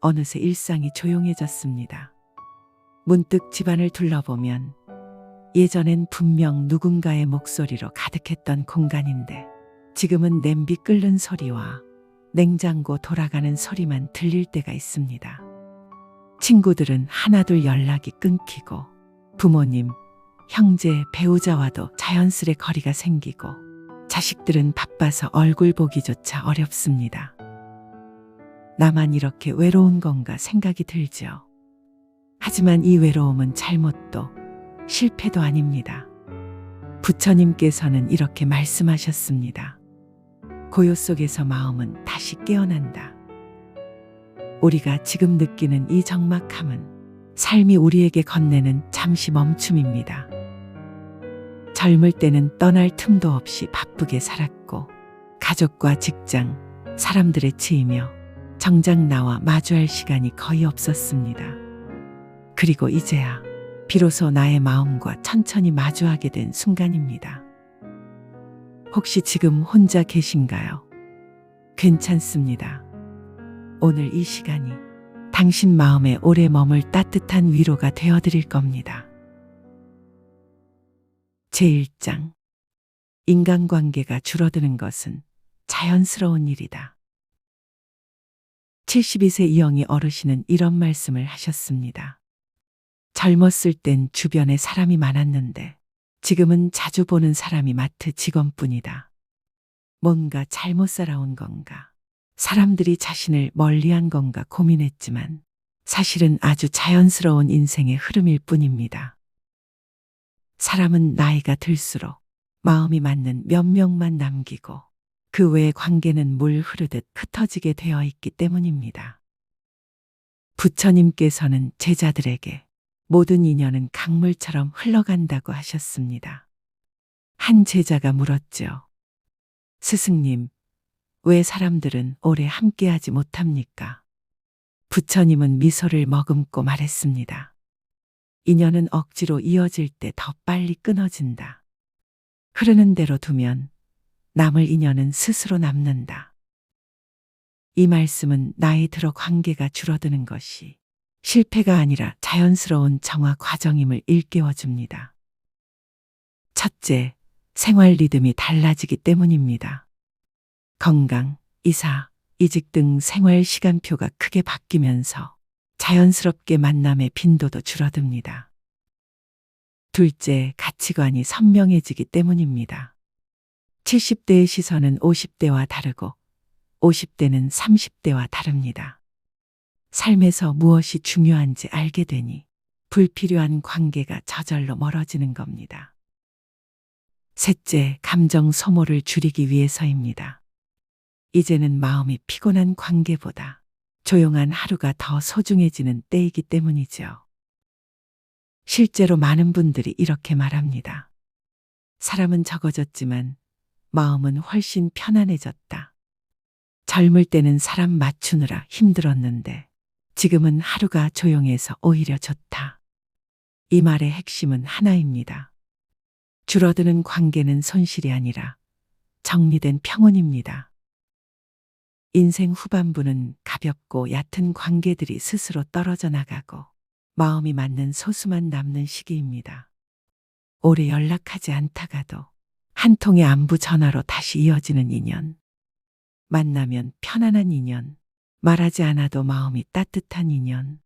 어느새 일상이 조용해졌습니다. 문득 집안을 둘러보면 예전엔 분명 누군가의 목소리로 가득했던 공간인데 지금은 냄비 끓는 소리와 냉장고 돌아가는 소리만 들릴 때가 있습니다. 친구들은 하나둘 연락이 끊기고 부모님, 형제, 배우자와도 자연스레 거리가 생기고 자식들은 바빠서 얼굴 보기조차 어렵습니다. 나만 이렇게 외로운 건가 생각이 들죠. 하지만 이 외로움은 잘못도 실패도 아닙니다. 부처님께서는 이렇게 말씀하셨습니다. 고요 속에서 마음은 다시 깨어난다. 우리가 지금 느끼는 이 적막함은 삶이 우리에게 건네는 잠시 멈춤입니다. 젊을 때는 떠날 틈도 없이 바쁘게 살았고 가족과 직장, 사람들에 치이며 정작 나와 마주할 시간이 거의 없었습니다. 그리고 이제야 비로소 나의 마음과 천천히 마주하게 된 순간입니다. 혹시 지금 혼자 계신가요? 괜찮습니다. 오늘 이 시간이 당신 마음에 오래 머물 따뜻한 위로가 되어드릴 겁니다. 제1장 인간관계가 줄어드는 것은 자연스러운 일이다. 72세 이영희 어르신은 이런 말씀을 하셨습니다. 젊었을 땐 주변에 사람이 많았는데 지금은 자주 보는 사람이 마트 직원뿐이다. 뭔가 잘못 살아온 건가? 사람들이 자신을 멀리한 건가 고민했지만 사실은 아주 자연스러운 인생의 흐름일 뿐입니다. 사람은 나이가 들수록 마음이 맞는 몇 명만 남기고 그 외의 관계는 물 흐르듯 흩어지게 되어 있기 때문입니다. 부처님께서는 제자들에게 모든 인연은 강물처럼 흘러간다고 하셨습니다. 한 제자가 물었죠. 스승님, 왜 사람들은 오래 함께하지 못합니까? 부처님은 미소를 머금고 말했습니다. 인연은 억지로 이어질 때 더 빨리 끊어진다. 흐르는 대로 두면 남을 인연은 스스로 남는다. 이 말씀은 나이 들어 관계가 줄어드는 것이 실패가 아니라 자연스러운 정화 과정임을 일깨워 줍니다. 첫째, 생활 리듬이 달라지기 때문입니다. 건강, 이사, 이직 등 생활 시간표가 크게 바뀌면서 자연스럽게 만남의 빈도도 줄어듭니다. 둘째, 가치관이 선명해지기 때문입니다. 70대의 시선은 50대와 다르고 50대는 30대와 다릅니다. 삶에서 무엇이 중요한지 알게 되니 불필요한 관계가 저절로 멀어지는 겁니다. 셋째, 감정 소모를 줄이기 위해서입니다. 이제는 마음이 피곤한 관계보다 조용한 하루가 더 소중해지는 때이기 때문이죠. 실제로 많은 분들이 이렇게 말합니다. 사람은 적어졌지만 마음은 훨씬 편안해졌다. 젊을 때는 사람 맞추느라 힘들었는데 지금은 하루가 조용해서 오히려 좋다. 이 말의 핵심은 하나입니다. 줄어드는 관계는 손실이 아니라 정리된 평온입니다. 인생 후반부는 가볍고 얕은 관계들이 스스로 떨어져 나가고 마음이 맞는 소수만 남는 시기입니다. 오래 연락하지 않다가도 한 통의 안부 전화로 다시 이어지는 인연. 만나면 편안한 인연. 말하지 않아도 마음이 따뜻한 인연.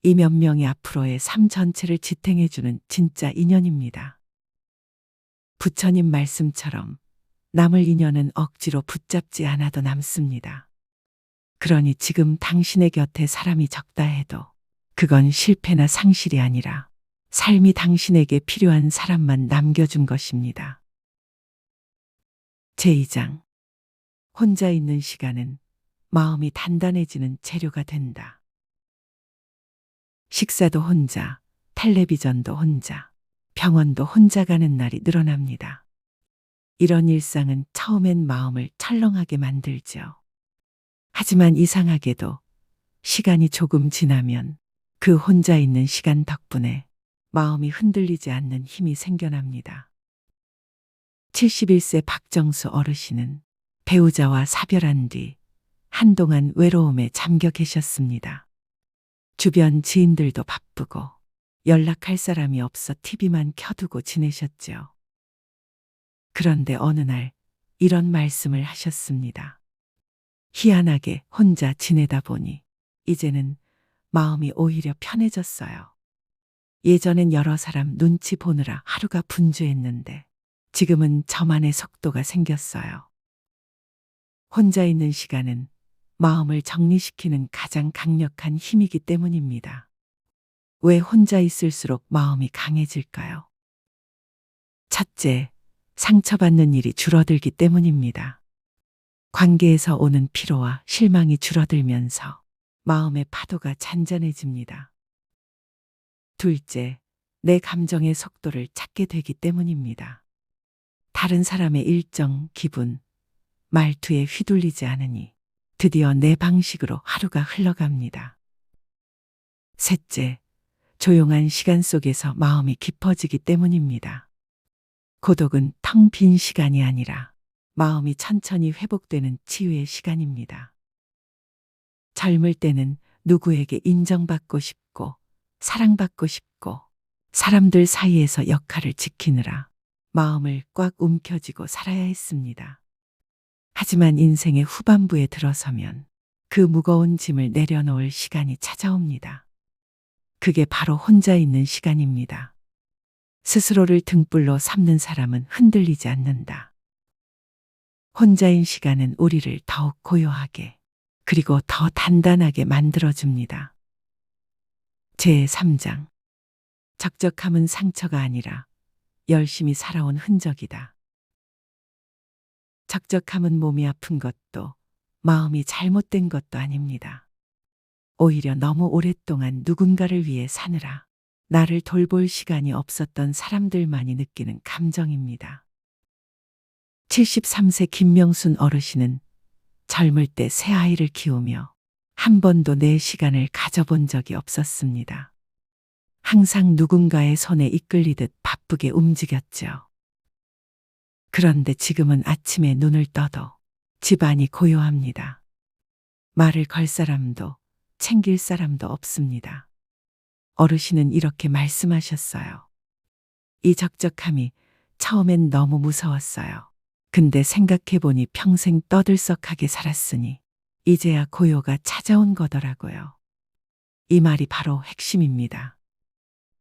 이 몇 명이 앞으로의 삶 전체를 지탱해주는 진짜 인연입니다. 부처님 말씀처럼 남을 인연은 억지로 붙잡지 않아도 남습니다. 그러니 지금 당신의 곁에 사람이 적다 해도 그건 실패나 상실이 아니라 삶이 당신에게 필요한 사람만 남겨준 것입니다. 제2장 혼자 있는 시간은 마음이 단단해지는 재료가 된다. 식사도 혼자, 텔레비전도 혼자, 병원도 혼자 가는 날이 늘어납니다. 이런 일상은 처음엔 마음을 철렁하게 만들죠. 하지만 이상하게도 시간이 조금 지나면 그 혼자 있는 시간 덕분에 마음이 흔들리지 않는 힘이 생겨납니다. 71세 박정수 어르신은 배우자와 사별한 뒤 한동안 외로움에 잠겨 계셨습니다. 주변 지인들도 바쁘고 연락할 사람이 없어 TV만 켜두고 지내셨죠. 그런데 어느 날 이런 말씀을 하셨습니다. 희한하게 혼자 지내다 보니 이제는 마음이 오히려 편해졌어요. 예전엔 여러 사람 눈치 보느라 하루가 분주했는데 지금은 저만의 속도가 생겼어요. 혼자 있는 시간은 마음을 정리시키는 가장 강력한 힘이기 때문입니다. 왜 혼자 있을수록 마음이 강해질까요? 첫째, 상처받는 일이 줄어들기 때문입니다. 관계에서 오는 피로와 실망이 줄어들면서 마음의 파도가 잔잔해집니다. 둘째, 내 감정의 속도를 찾게 되기 때문입니다. 다른 사람의 일정, 기분, 말투에 휘둘리지 않으니 드디어 내 방식으로 하루가 흘러갑니다. 셋째, 조용한 시간 속에서 마음이 깊어지기 때문입니다. 고독은 텅 빈 시간이 아니라 마음이 천천히 회복되는 치유의 시간입니다. 젊을 때는 누구에게 인정받고 싶고 사랑받고 싶고 사람들 사이에서 역할을 지키느라 마음을 꽉 움켜쥐고 살아야 했습니다. 하지만 인생의 후반부에 들어서면 그 무거운 짐을 내려놓을 시간이 찾아옵니다. 그게 바로 혼자 있는 시간입니다. 스스로를 등불로 삼는 사람은 흔들리지 않는다. 혼자인 시간은 우리를 더욱 고요하게 그리고 더 단단하게 만들어줍니다. 제3장. 적적함은 상처가 아니라 열심히 살아온 흔적이다. 적적함은 몸이 아픈 것도 마음이 잘못된 것도 아닙니다. 오히려 너무 오랫동안 누군가를 위해 사느라 나를 돌볼 시간이 없었던 사람들만이 느끼는 감정입니다. 73세 김명순 어르신은 젊을 때 새 아이를 키우며 한 번도 내 시간을 가져본 적이 없었습니다. 항상 누군가의 손에 이끌리듯 바쁘게 움직였죠. 그런데 지금은 아침에 눈을 떠도 집안이 고요합니다. 말을 걸 사람도 챙길 사람도 없습니다. 어르신은 이렇게 말씀하셨어요. 이 적적함이 처음엔 너무 무서웠어요. 근데 생각해보니 평생 떠들썩하게 살았으니 이제야 고요가 찾아온 거더라고요. 이 말이 바로 핵심입니다.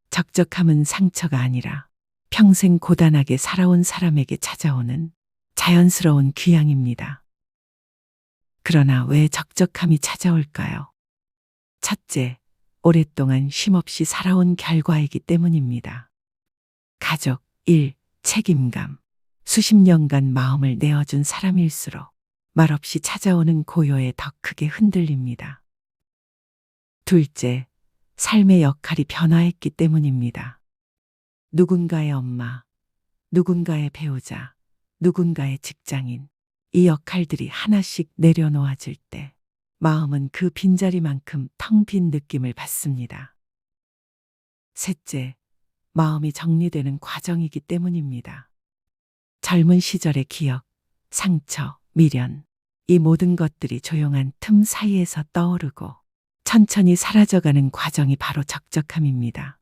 적적함은 상처가 아니라 평생 고단하게 살아온 사람에게 찾아오는 자연스러운 귀향입니다. 그러나 왜 적적함이 찾아올까요? 첫째, 오랫동안 쉼없이 살아온 결과이기 때문입니다. 가족, 일, 책임감, 수십 년간 마음을 내어준 사람일수록 말없이 찾아오는 고요에 더 크게 흔들립니다. 둘째, 삶의 역할이 변화했기 때문입니다. 누군가의 엄마, 누군가의 배우자, 누군가의 직장인, 이 역할들이 하나씩 내려놓아질 때 마음은 그 빈자리만큼 텅 빈 느낌을 받습니다. 셋째, 마음이 정리되는 과정이기 때문입니다. 젊은 시절의 기억, 상처, 미련, 이 모든 것들이 조용한 틈 사이에서 떠오르고 천천히 사라져가는 과정이 바로 적적함입니다.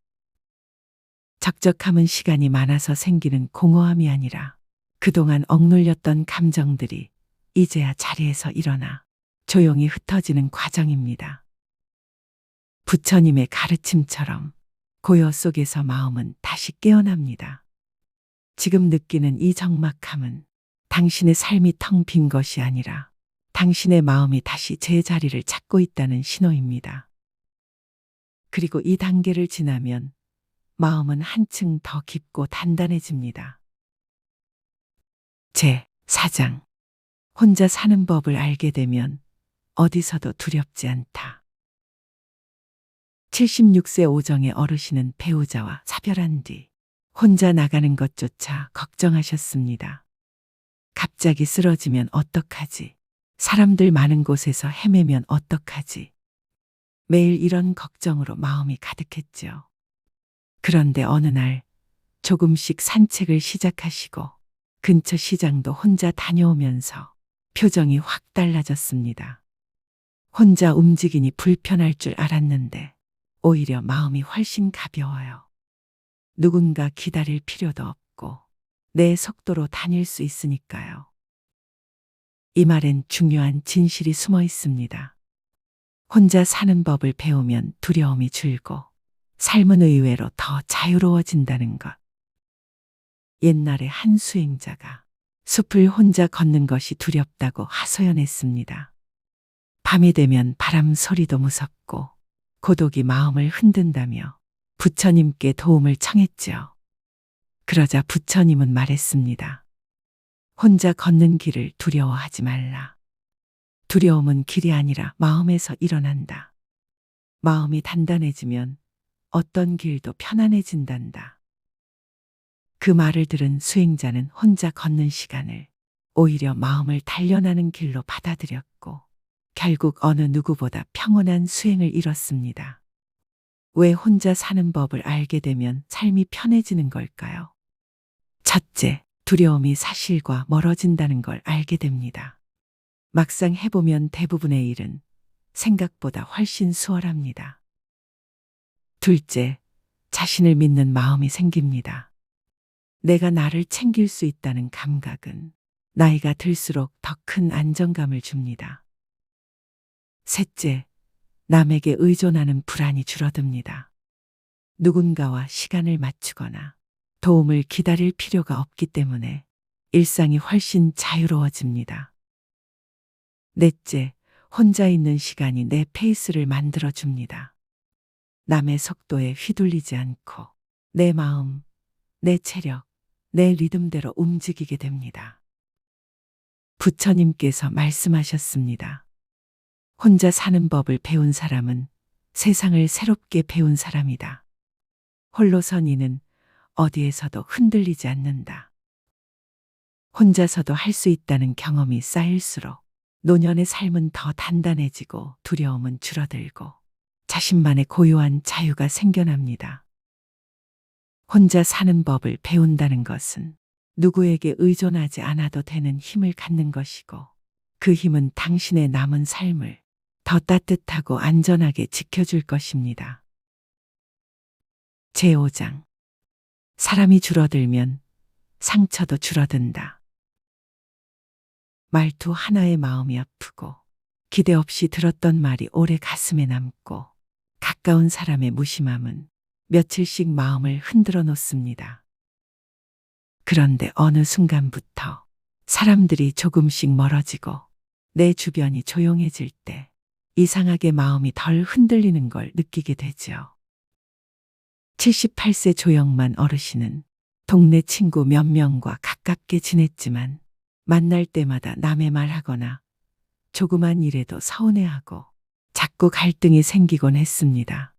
적적함은 시간이 많아서 생기는 공허함이 아니라 그동안 억눌렸던 감정들이 이제야 자리에서 일어나 조용히 흩어지는 과정입니다. 부처님의 가르침처럼 고요 속에서 마음은 다시 깨어납니다. 지금 느끼는 이 적막함은 당신의 삶이 텅 빈 것이 아니라 당신의 마음이 다시 제자리를 찾고 있다는 신호입니다. 그리고 이 단계를 지나면 마음은 한층 더 깊고 단단해집니다. 제4장. 혼자 사는 법을 알게 되면 어디서도 두렵지 않다. 76세 오정의 어르신은 배우자와 사별한 뒤 혼자 나가는 것조차 걱정하셨습니다. 갑자기 쓰러지면 어떡하지? 사람들 많은 곳에서 헤매면 어떡하지? 매일 이런 걱정으로 마음이 가득했죠. 그런데 어느 날 조금씩 산책을 시작하시고 근처 시장도 혼자 다녀오면서 표정이 확 달라졌습니다. 혼자 움직이니 불편할 줄 알았는데 오히려 마음이 훨씬 가벼워요. 누군가 기다릴 필요도 없고 내 속도로 다닐 수 있으니까요. 이 말엔 중요한 진실이 숨어 있습니다. 혼자 사는 법을 배우면 두려움이 줄고 삶은 의외로 더 자유로워진다는 것. 옛날에 한 수행자가 숲을 혼자 걷는 것이 두렵다고 하소연했습니다. 밤이 되면 바람 소리도 무섭고 고독이 마음을 흔든다며 부처님께 도움을 청했지요. 그러자 부처님은 말했습니다. 혼자 걷는 길을 두려워하지 말라. 두려움은 길이 아니라 마음에서 일어난다. 마음이 단단해지면 어떤 길도 편안해진단다. 그 말을 들은 수행자는 혼자 걷는 시간을 오히려 마음을 단련하는 길로 받아들였고 결국 어느 누구보다 평온한 수행을 이뤘습니다. 왜 혼자 사는 법을 알게 되면 삶이 편해지는 걸까요? 첫째, 두려움이 사실과 멀어진다는 걸 알게 됩니다. 막상 해보면 대부분의 일은 생각보다 훨씬 수월합니다. 둘째, 자신을 믿는 마음이 생깁니다. 내가 나를 챙길 수 있다는 감각은 나이가 들수록 더 큰 안정감을 줍니다. 셋째, 남에게 의존하는 불안이 줄어듭니다. 누군가와 시간을 맞추거나 도움을 기다릴 필요가 없기 때문에 일상이 훨씬 자유로워집니다. 넷째, 혼자 있는 시간이 내 페이스를 만들어줍니다. 남의 속도에 휘둘리지 않고 내 마음, 내 체력, 내 리듬대로 움직이게 됩니다. 부처님께서 말씀하셨습니다. 혼자 사는 법을 배운 사람은 세상을 새롭게 배운 사람이다. 홀로선 이는 어디에서도 흔들리지 않는다. 혼자서도 할 수 있다는 경험이 쌓일수록 노년의 삶은 더 단단해지고 두려움은 줄어들고 자신만의 고요한 자유가 생겨납니다. 혼자 사는 법을 배운다는 것은 누구에게 의존하지 않아도 되는 힘을 갖는 것이고 그 힘은 당신의 남은 삶을 더 따뜻하고 안전하게 지켜줄 것입니다. 제5장. 사람이 줄어들면 상처도 줄어든다. 말투 하나에 마음이 아프고 기대 없이 들었던 말이 오래 가슴에 남고 가까운 사람의 무심함은 며칠씩 마음을 흔들어 놓습니다. 그런데 어느 순간부터 사람들이 조금씩 멀어지고 내 주변이 조용해질 때 이상하게 마음이 덜 흔들리는 걸 느끼게 되지요. 78세 조영만 어르신은 동네 친구 몇 명과 가깝게 지냈지만 만날 때마다 남의 말하거나 조그만 일에도 서운해하고 자꾸 갈등이 생기곤 했습니다.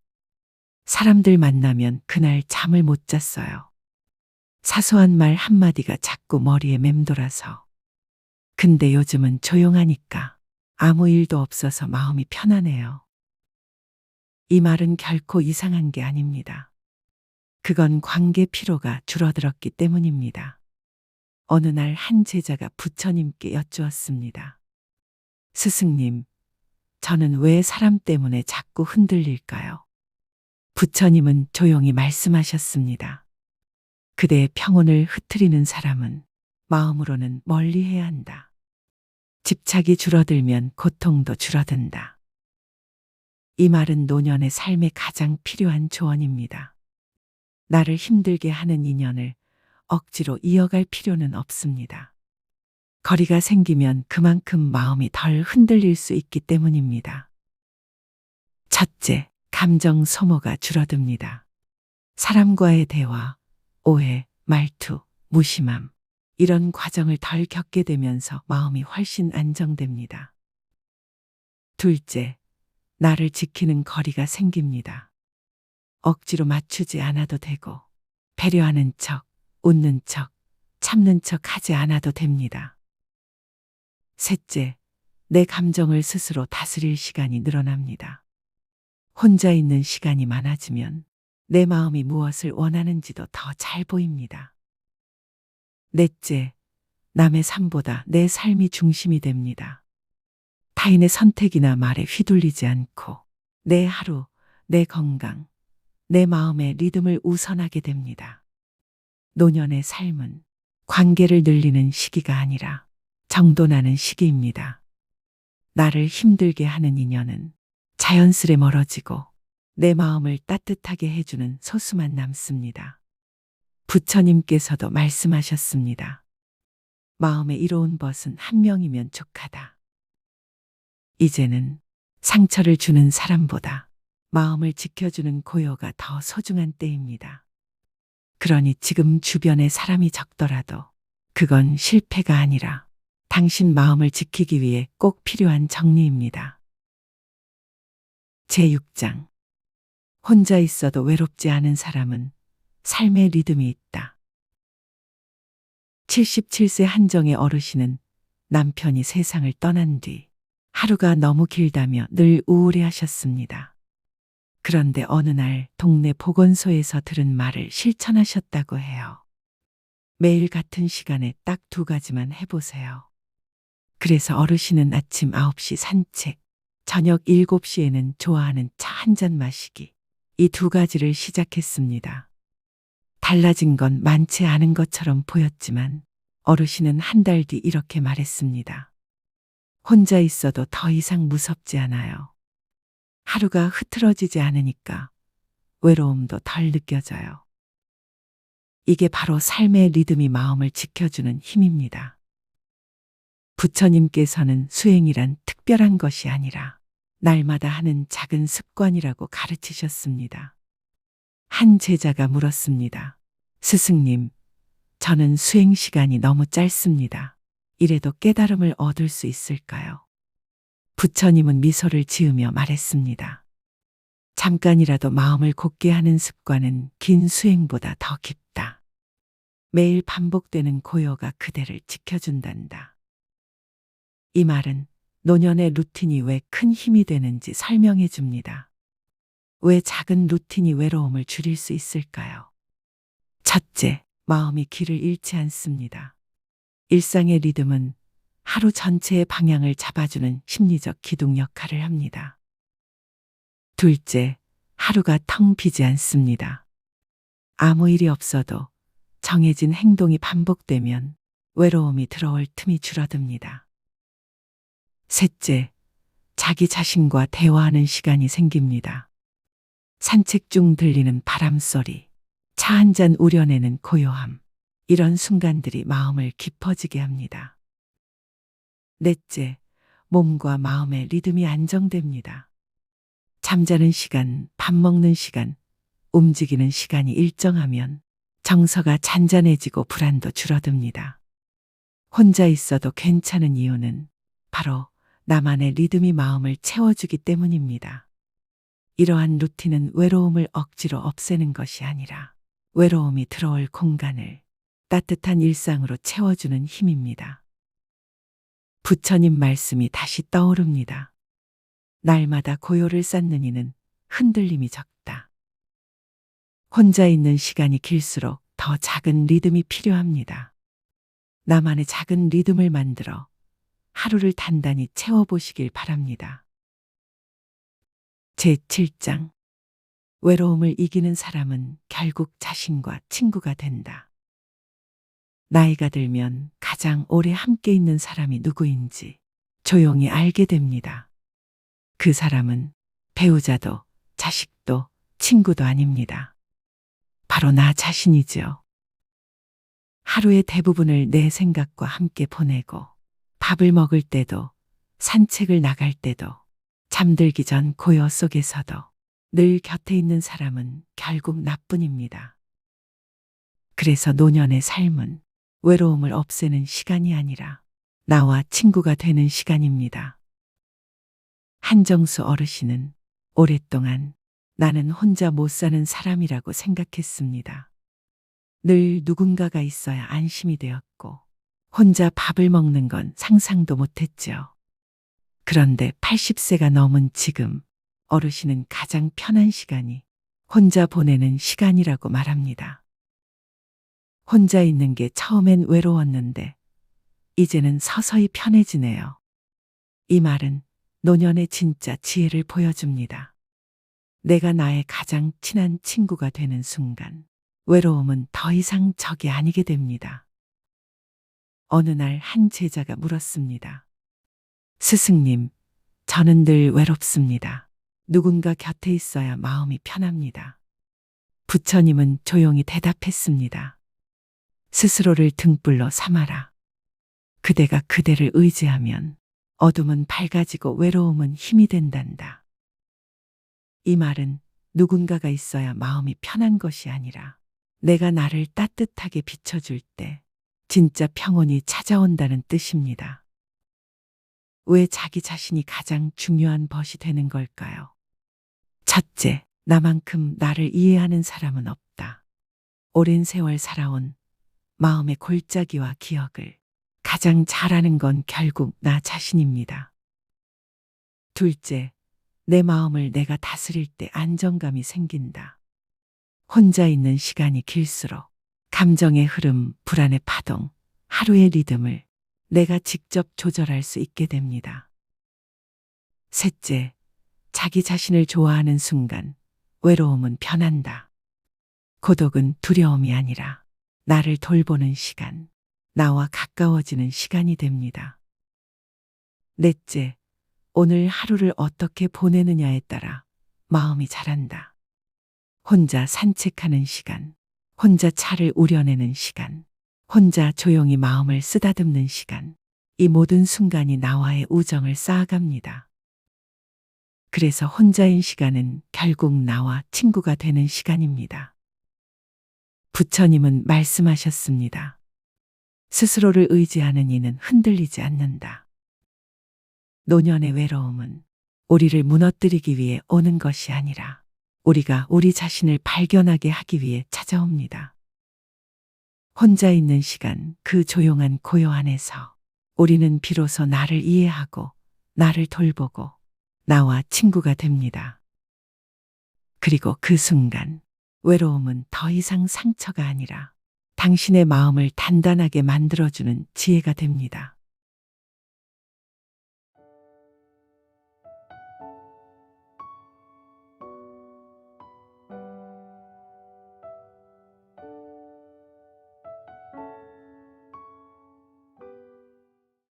사람들 만나면 그날 잠을 못 잤어요. 사소한 말 한마디가 자꾸 머리에 맴돌아서. 근데 요즘은 조용하니까 아무 일도 없어서 마음이 편하네요. 이 말은 결코 이상한 게 아닙니다. 그건 관계 피로가 줄어들었기 때문입니다. 어느 날 한 제자가 부처님께 여쭈었습니다. 스승님, 저는 왜 사람 때문에 자꾸 흔들릴까요? 부처님은 조용히 말씀하셨습니다. 그대의 평온을 흐트리는 사람은 마음으로는 멀리해야 한다. 집착이 줄어들면 고통도 줄어든다. 이 말은 노년의 삶에 가장 필요한 조언입니다. 나를 힘들게 하는 인연을 억지로 이어갈 필요는 없습니다. 거리가 생기면 그만큼 마음이 덜 흔들릴 수 있기 때문입니다. 첫째, 감정 소모가 줄어듭니다. 사람과의 대화, 오해, 말투, 무심함, 이런 과정을 덜 겪게 되면서 마음이 훨씬 안정됩니다. 둘째, 나를 지키는 거리가 생깁니다. 억지로 맞추지 않아도 되고 배려하는 척, 웃는 척, 참는 척 하지 않아도 됩니다. 셋째, 내 감정을 스스로 다스릴 시간이 늘어납니다. 혼자 있는 시간이 많아지면 내 마음이 무엇을 원하는지도 더 잘 보입니다. 넷째, 남의 삶보다 내 삶이 중심이 됩니다. 타인의 선택이나 말에 휘둘리지 않고 내 하루, 내 건강, 내 마음의 리듬을 우선하게 됩니다. 노년의 삶은 관계를 늘리는 시기가 아니라 정돈하는 시기입니다. 나를 힘들게 하는 인연은 자연스레 멀어지고 내 마음을 따뜻하게 해주는 소수만 남습니다. 부처님께서도 말씀하셨습니다. 마음에 이로운 벗은 한 명이면 족하다. 이제는 상처를 주는 사람보다 마음을 지켜주는 고요가 더 소중한 때입니다. 그러니 지금 주변에 사람이 적더라도 그건 실패가 아니라 당신 마음을 지키기 위해 꼭 필요한 정리입니다. 제6장. 혼자 있어도 외롭지 않은 사람은 삶의 리듬이 있다. 77세 한정의 어르신은 남편이 세상을 떠난 뒤 하루가 너무 길다며 늘 우울해하셨습니다. 그런데 어느 날 동네 보건소에서 들은 말을 실천하셨다고 해요. 매일 같은 시간에 딱 2가지만 해보세요. 그래서 어르신은 아침 9시 산책, 저녁 7시에는 좋아하는 차 한 잔 마시기, 이 2가지를 시작했습니다. 달라진 건 많지 않은 것처럼 보였지만 어르신은 한 달 뒤 이렇게 말했습니다. 혼자 있어도 더 이상 무섭지 않아요. 하루가 흐트러지지 않으니까 외로움도 덜 느껴져요. 이게 바로 삶의 리듬이 마음을 지켜주는 힘입니다. 부처님께서는 수행이란 특별한 것이 아니라 날마다 하는 작은 습관이라고 가르치셨습니다. 한 제자가 물었습니다. 스승님, 저는 수행 시간이 너무 짧습니다. 이래도 깨달음을 얻을 수 있을까요? 부처님은 미소를 지으며 말했습니다. 잠깐이라도 마음을 곧게 하는 습관은 긴 수행보다 더 깊다. 매일 반복되는 고요가 그대를 지켜준단다. 이 말은 노년의 루틴이 왜 큰 힘이 되는지 설명해 줍니다. 왜 작은 루틴이 외로움을 줄일 수 있을까요? 첫째, 마음이 길을 잃지 않습니다. 일상의 리듬은 하루 전체의 방향을 잡아주는 심리적 기둥 역할을 합니다. 둘째, 하루가 텅 비지 않습니다. 아무 일이 없어도 정해진 행동이 반복되면 외로움이 들어올 틈이 줄어듭니다. 셋째, 자기 자신과 대화하는 시간이 생깁니다. 산책 중 들리는 바람소리, 차 한 잔 우려내는 고요함, 이런 순간들이 마음을 깊어지게 합니다. 넷째, 몸과 마음의 리듬이 안정됩니다. 잠자는 시간, 밥 먹는 시간, 움직이는 시간이 일정하면 정서가 잔잔해지고 불안도 줄어듭니다. 혼자 있어도 괜찮은 이유는 바로 나만의 리듬이 마음을 채워주기 때문입니다. 이러한 루틴은 외로움을 억지로 없애는 것이 아니라 외로움이 들어올 공간을 따뜻한 일상으로 채워주는 힘입니다. 부처님 말씀이 다시 떠오릅니다. 날마다 고요를 쌓는 이는 흔들림이 적다. 혼자 있는 시간이 길수록 더 작은 리듬이 필요합니다. 나만의 작은 리듬을 만들어 하루를 단단히 채워보시길 바랍니다. 제7장. 외로움을 이기는 사람은 결국 자신과 친구가 된다. 나이가 들면 가장 오래 함께 있는 사람이 누구인지 조용히 알게 됩니다. 그 사람은 배우자도 자식도 친구도 아닙니다. 바로 나 자신이지요. 하루의 대부분을 내 생각과 함께 보내고 밥을 먹을 때도 산책을 나갈 때도 잠들기 전 고요 속에서도 늘 곁에 있는 사람은 결국 나뿐입니다. 그래서 노년의 삶은 외로움을 없애는 시간이 아니라 나와 친구가 되는 시간입니다. 한정수 어르신은 오랫동안 나는 혼자 못 사는 사람이라고 생각했습니다. 늘 누군가가 있어야 안심이 되었고 혼자 밥을 먹는 건 상상도 못했죠. 그런데 80세가 넘은 지금 어르신은 가장 편한 시간이 혼자 보내는 시간이라고 말합니다. 혼자 있는 게 처음엔 외로웠는데 이제는 서서히 편해지네요. 이 말은 노년의 진짜 지혜를 보여줍니다. 내가 나의 가장 친한 친구가 되는 순간, 외로움은 더 이상 적이 아니게 됩니다. 어느 날 한 제자가 물었습니다. 스승님, 저는 늘 외롭습니다. 누군가 곁에 있어야 마음이 편합니다. 부처님은 조용히 대답했습니다. 스스로를 등불로 삼아라. 그대가 그대를 의지하면 어둠은 밝아지고 외로움은 힘이 된단다. 이 말은 누군가가 있어야 마음이 편한 것이 아니라 내가 나를 따뜻하게 비춰줄 때 진짜 평온이 찾아온다는 뜻입니다. 왜 자기 자신이 가장 중요한 벗이 되는 걸까요? 첫째, 나만큼 나를 이해하는 사람은 없다. 오랜 세월 살아온 마음의 골짜기와 기억을 가장 잘하는 건 결국 나 자신입니다. 둘째, 내 마음을 내가 다스릴 때 안정감이 생긴다. 혼자 있는 시간이 길수록 감정의 흐름, 불안의 파동, 하루의 리듬을 내가 직접 조절할 수 있게 됩니다. 셋째, 자기 자신을 좋아하는 순간 외로움은 변한다. 고독은 두려움이 아니라 나를 돌보는 시간, 나와 가까워지는 시간이 됩니다. 넷째, 오늘 하루를 어떻게 보내느냐에 따라 마음이 자란다. 혼자 산책하는 시간, 혼자 차를 우려내는 시간, 혼자 조용히 마음을 쓰다듬는 시간, 이 모든 순간이 나와의 우정을 쌓아갑니다. 그래서 혼자인 시간은 결국 나와 친구가 되는 시간입니다. 부처님은 말씀하셨습니다. 스스로를 의지하는 이는 흔들리지 않는다. 노년의 외로움은 우리를 무너뜨리기 위해 오는 것이 아니라 우리가 우리 자신을 발견하게 하기 위해 찾아옵니다. 혼자 있는 시간, 그 조용한 고요 안에서 우리는 비로소 나를 이해하고 나를 돌보고 나와 친구가 됩니다. 그리고 그 순간 외로움은 더 이상 상처가 아니라 당신의 마음을 단단하게 만들어주는 지혜가 됩니다.